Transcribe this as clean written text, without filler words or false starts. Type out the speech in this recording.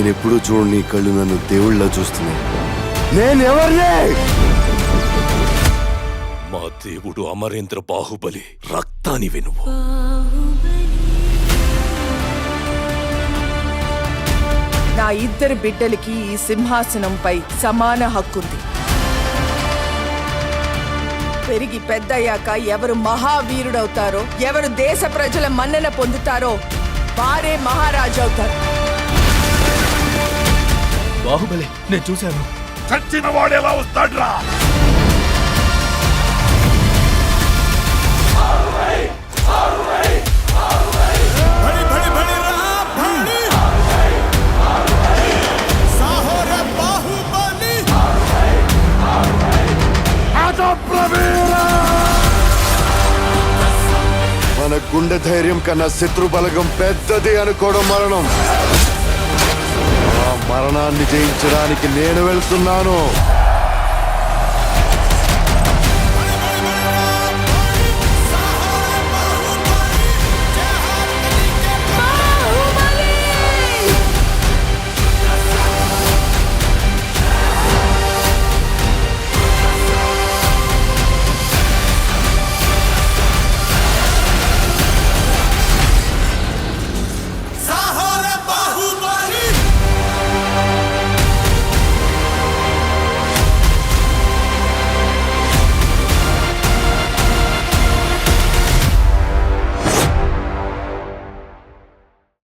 నేనెప్పుడూ చూడని కళ్ళు నన్ను దేవుళ్ళ చూస్తున్నాయి. నేనెవర్నే? మా దేవుడు అమరేంద్ర బాహుబలి, రక్తాని వినువు. నా ఇద్దరు బిడ్డలకి ఈ సింహాసనంపై సమాన హక్కుంది. పెరిగి పెద్దయ్యాక ఎవరు మహావీరుడవుతారో, ఎవరు దేశ ప్రజల మన్నన పొందుతారో వారే మహారాజు అవుతారు. బాహుబలి నేను చూశాను. చచ్చిన వాడు ఎలా వస్తాడ్రా? మన గుండె ధైర్యం కన్నా శత్రు బలగం పెద్దది అనుకోవడం మరణం. ఆ మరణాన్ని జయించడానికి నేను వెళ్తున్నాను.